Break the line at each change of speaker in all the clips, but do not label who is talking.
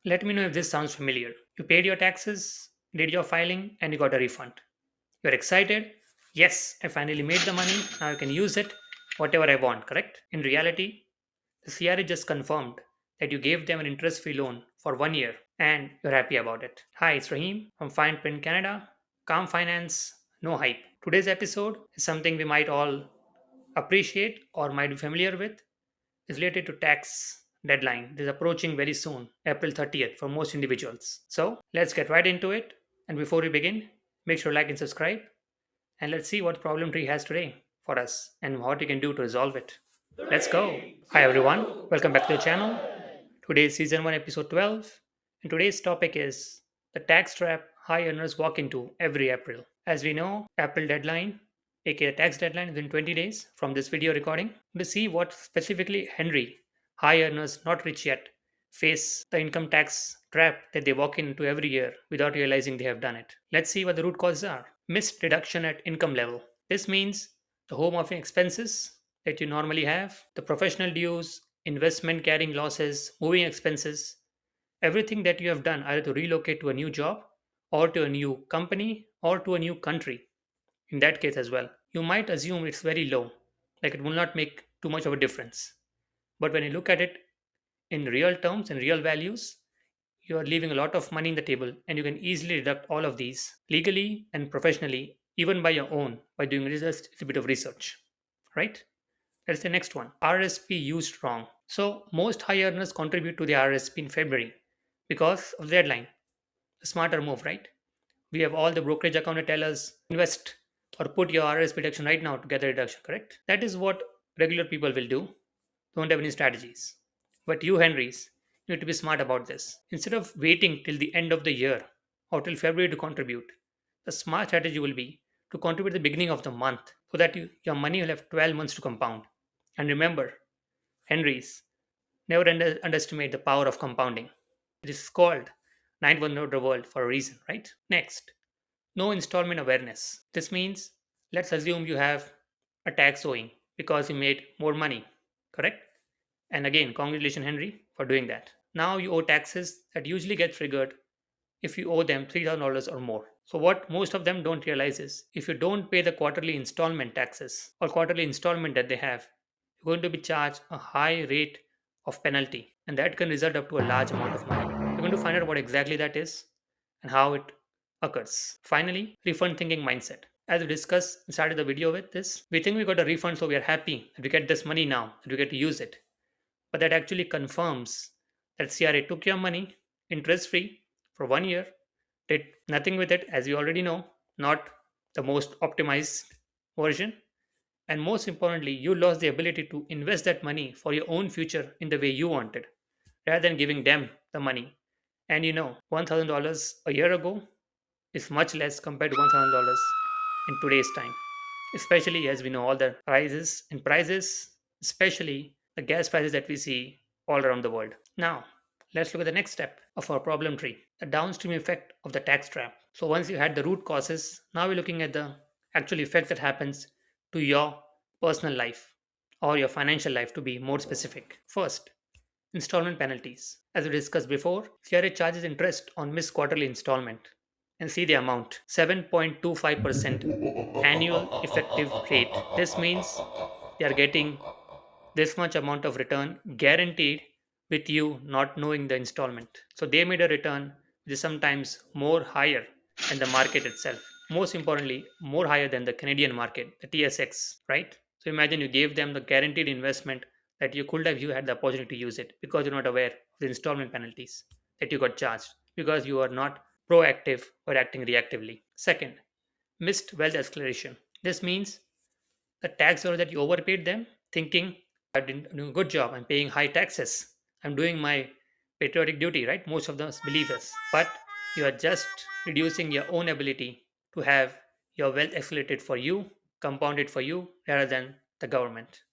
Let me know if this sounds familiar. You paid your taxes, did your filing, and you got a refund. You're excited. Yes, I finally made the money. Now I can use it whatever I want, correct? In reality, the CRA just confirmed that you gave them an interest free loan for 1 year and you're happy about it. Hi, it's Rahim from Fine Print Canada. Calm finance, no hype. Today's episode is something we might all appreciate or might be familiar with. Is related to tax deadline. It is approaching very soon, April 30th for most individuals. So let's get right into it. And before we begin, make sure to like and subscribe. And let's see what problem tree has today for us and what we can do to resolve it. Let's go. Hi everyone, welcome back to the channel. Today is season 1 episode 12 and today's topic is the tax trap high earners walk into every April. As we know, April deadline aka tax deadline is in 20 days from this video recording. To see what specifically Henry, high earners not rich yet, face the income tax trap that they walk into every year without realizing they have done it. Let's see what the root causes are. Missed deduction at income level. This means the home office expenses that you normally have, the professional dues, investment carrying losses, moving expenses, everything that you have done either to relocate to a new job or to a new company or to a new country. In that case as well, you might assume it's very low, like it will not make too much of a difference. But when you look at it in real terms and real values, you are leaving a lot of money in the table and you can easily deduct all of these legally and professionally, even by your own, by doing just a bit of research, right? That's the next one. RSP used wrong. So most high earners contribute to the RSP in February because of the deadline. A smarter move, right? We have all the brokerage account that tell us invest or put your RSP deduction right now to get the reduction, correct? That is what regular people will do. Don't have any strategies. But you, Henrys, you need to be smart about this. Instead of waiting till the end of the year or till February to contribute, the smart strategy will be to contribute at the beginning of the month so that your money will have 12 months to compound. And remember, Henrys, never underestimate the power of compounding. It is called ninth wonder of the world for a reason, right? Next, no installment awareness. This means let's assume you have a tax owing because you made more money, correct? And again, congratulations, Henry, for doing that. Now you owe taxes that usually get triggered if you owe them $3,000 or more. So, what most of them don't realize is if you don't pay the quarterly installment taxes or quarterly installment that they have, you're going to be charged a high rate of penalty, and that can result up to a large amount of money. We're going to find out what exactly that is and how it occurs. Finally, refund thinking mindset. As we discussed and started the video with this, we think we got a refund, so we are happy that we get this money now, that we get to use it. But that actually confirms that CRA took your money interest free for 1 year, did nothing with it, as you already know, not the most optimized version. And most importantly, you lost the ability to invest that money for your own future in the way you wanted, rather than giving them the money. And you know, $1,000 a year ago is much less compared to $1,000 in today's time, especially as we know all the rises in prices, especially the gas prices that we see all around the world. Now, let's look at the next step of our problem tree, the downstream effect of the tax trap. So once you had the root causes, now we're looking at the actual effect that happens to your personal life or your financial life to be more specific. First, installment penalties. As we discussed before, CRA charges interest on missed quarterly installment and see the amount 7.25% annual effective rate. This means they are getting this much amount of return guaranteed with you not knowing the installment. So they made a return which is sometimes more higher than the market itself. Most importantly, more higher than the Canadian market, the TSX, right? So imagine you gave them the guaranteed investment that you could have you had the opportunity to use it because you're not aware of the installment penalties that you got charged because you are not proactive or acting reactively. Second, missed wealth acceleration. This means the tax or that you overpaid them, thinking I didn't do a good job, I'm paying high taxes, I'm doing my patriotic duty, right? Most of us believe us. But you are just reducing your own ability to have your wealth accelerated for you, compounded for you, rather than the government.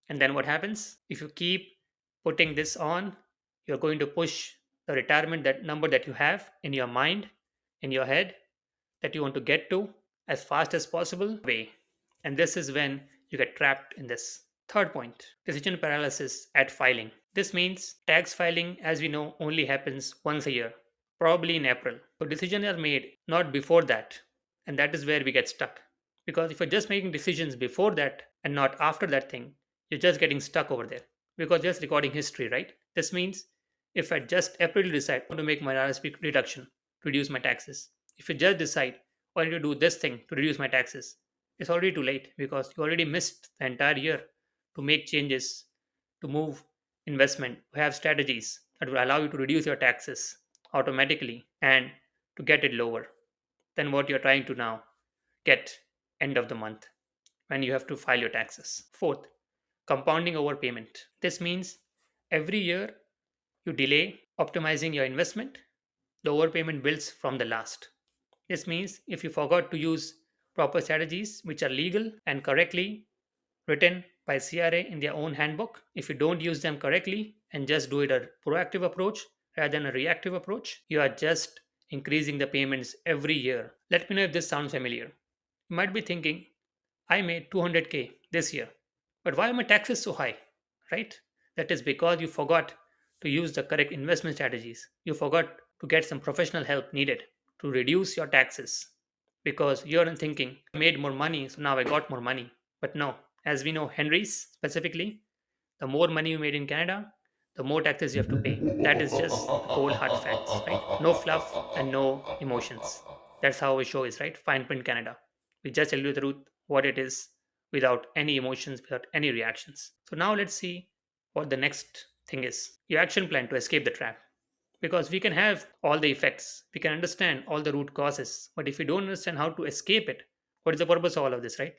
And then what happens? If you keep putting this on, you're going to push the retirement that number that you have in your mind, in your head, that you want to get to as fast as possible way. And this is when you get trapped in this. Third point, decision paralysis at filing. This means tax filing, as we know, only happens once a year, probably in April. So decisions are made not before that, and that is where we get stuck. Because if you're just making decisions before that and not after that thing, you're just getting stuck over there. Because just recording history, right? This means if I just April decide I want to make my RSP reduction to reduce my taxes, if you just decide I need to do this thing to reduce my taxes, it's already too late because you already missed the entire year to make changes, to move investment, to have strategies that will allow you to reduce your taxes automatically and to get it lower than what you're trying to now get end of the month when you have to file your taxes. Fourth, compounding overpayment. This means every year you delay optimizing your investment, the overpayment builds from the last. This means if you forgot to use proper strategies which are legal and correctly written by CRA in their own handbook. If you don't use them correctly and just do it a proactive approach rather than a reactive approach, you are just increasing the payments every year. Let me know if this sounds familiar. You might be thinking, I made 200k this year, but why are my taxes so high? Right? That is because you forgot to use the correct investment strategies. You forgot to get some professional help needed to reduce your taxes because you're thinking, I made more money, so now I got more money. But no, as we know, Henry's specifically, the more money you made in Canada, the more taxes you have to pay. That is just the cold hard facts, right? No fluff and no emotions. That's how our show is, right? Fine print Canada. We just tell you the truth, what it is, without any emotions, without any reactions. So now let's see what the next thing is. Your action plan to escape the trap. Because we can have all the effects, we can understand all the root causes, but if we don't understand how to escape it, what is the purpose of all of this, right?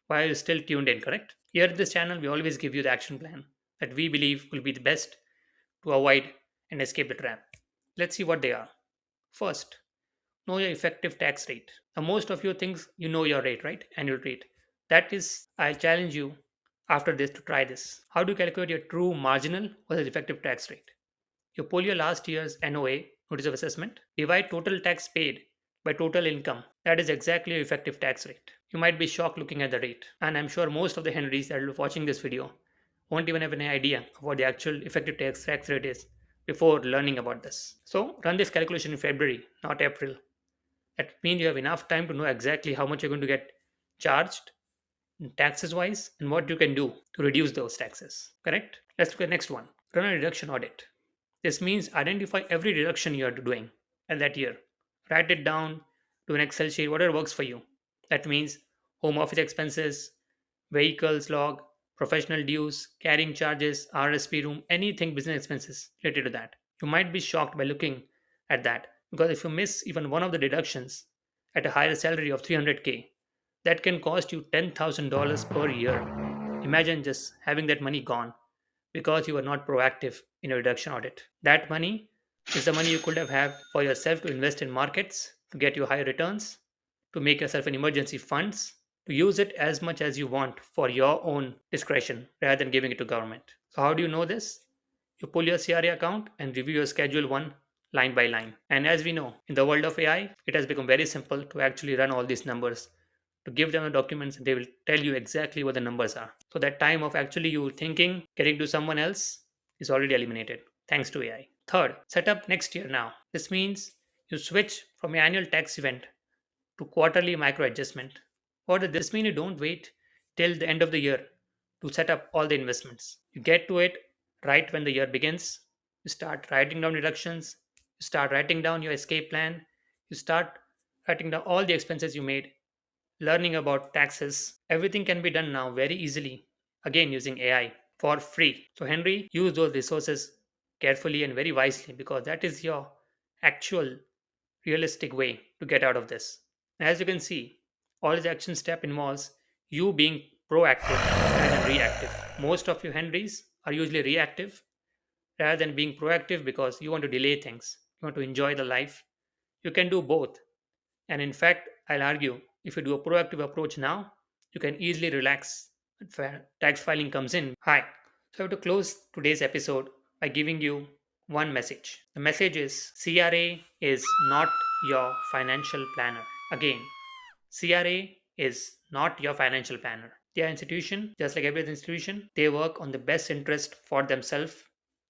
Why are you still tuned in, correct? Here at this channel, we always give you the action plan that we believe will be the best to avoid and escape the trap. Let's see what they are. First, know your effective tax rate. Now, most of you thinks you know your rate, right? Annual rate. That is, I challenge you after this to try this. How do you calculate your true marginal versus effective tax rate? You pull your last year's NOA, notice of assessment, divide total tax paid by total income. That is exactly your effective tax rate. You might be shocked looking at the rate, and I'm sure most of the Henrys that are watching this video won't even have any idea of what the actual effective tax rate is before learning about this. So run this calculation in February, not April. That means you have enough time to know exactly how much you're going to get charged taxes wise and what you can do to reduce those taxes. Correct? Let's look at the next one. Run a reduction audit. This means identify every reduction you are doing in that year. Write it down to an Excel sheet, whatever works for you. That means home office expenses, vehicles log, professional dues, carrying charges, RSP room, anything business expenses related to that. You might be shocked by looking at that because if you miss even one of the deductions at a higher salary of 300k, that can cost you $10,000 per year. Imagine just having that money gone because you were not proactive in your reduction audit. That money is the money you could have had for yourself to invest in markets to get you higher returns, to make yourself an emergency funds, to use it as much as you want for your own discretion rather than giving it to government. So how do you know this? You pull your CRA account and review your schedule 1 line by line. And as we know, in the world of AI, it has become very simple to actually run all these numbers to give them the documents and they will tell you exactly what the numbers are. So that time of actually you thinking, getting to someone else is already eliminated thanks to AI. Third, set up next year now. This means you switch from your annual tax event to quarterly micro adjustment. What does this mean? You don't wait till the end of the year to set up all the investments. You get to it right when the year begins. You start writing down deductions. You start writing down your escape plan. You start writing down all the expenses you made, learning about taxes. Everything can be done now very easily, again using AI for free. So, Henry, use those resources carefully and very wisely because that is your actual realistic way to get out of this. As you can see, all this action step involves you being proactive rather than reactive. Most of you Henrys are usually reactive rather than being proactive because you want to delay things. You want to enjoy the life. You can do both. And in fact, I'll argue if you do a proactive approach now, you can easily relax when tax filing comes in. Hi. So I have to close today's episode by giving you one message. The message is CRA is not your financial planner. Again, CRA is not your financial planner. They are institution, just like every other institution. They work on the best interest for themselves,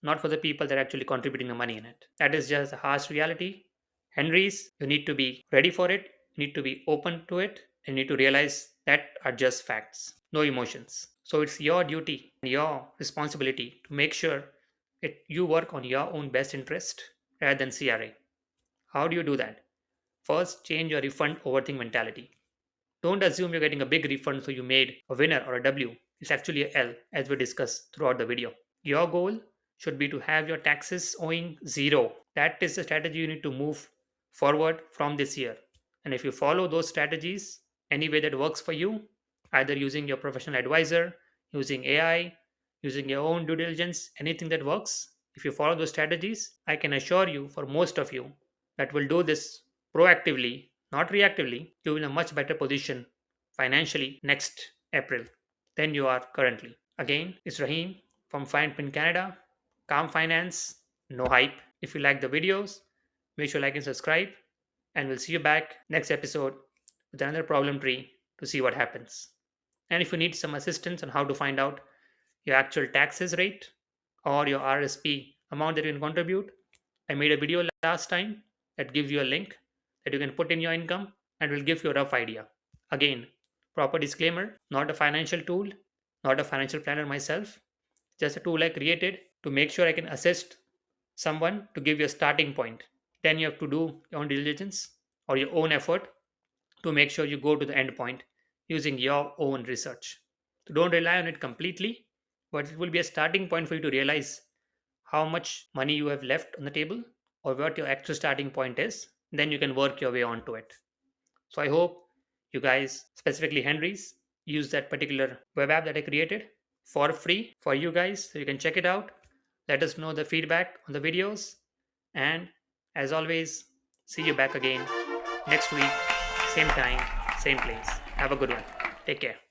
not for the people that are actually contributing the money in it. That is just the harsh reality. Henry's, you need to be ready for it. You need to be open to it. And you need to realize that are just facts, no emotions. So it's your duty and your responsibility to make sure that you work on your own best interest rather than CRA. How do you do that? First, change your refund overthink mentality. Don't assume you're getting a big refund so you made a winner or a W. It's actually a L, as we discussed throughout the video. Your goal should be to have your taxes owing zero. That is the strategy you need to move forward from this year. And if you follow those strategies any way that works for you, either using your professional advisor, using AI, using your own due diligence, anything that works, if you follow those strategies, I can assure you for most of you that will do this proactively, not reactively, you're in a much better position financially next April than you are currently. Again, it's Rahim from Fine Pin Canada. Calm Finance, no hype. If you like the videos, make sure like and subscribe. And we'll see you back next episode with another problem tree to see what happens. And if you need some assistance on how to find out your actual taxes rate or your RSP amount that you can contribute, I made a video last time that gives you a link that you can put in your income and will give you a rough idea. Again, proper disclaimer, not a financial tool, not a financial planner myself, just a tool I created to make sure I can assist someone to give you a starting point. Then you have to do your own diligence or your own effort to make sure you go to the end point using your own research. So don't rely on it completely, but it will be a starting point for you to realize how much money you have left on the table or what your actual starting point is. Then you can work your way onto it. So I hope you guys, specifically Henry's, use that particular web app that I created for free for you guys. So you can check it out. Let us know the feedback on the videos. And as always, see you back again next week, same time, same place. Have a good one. Take care.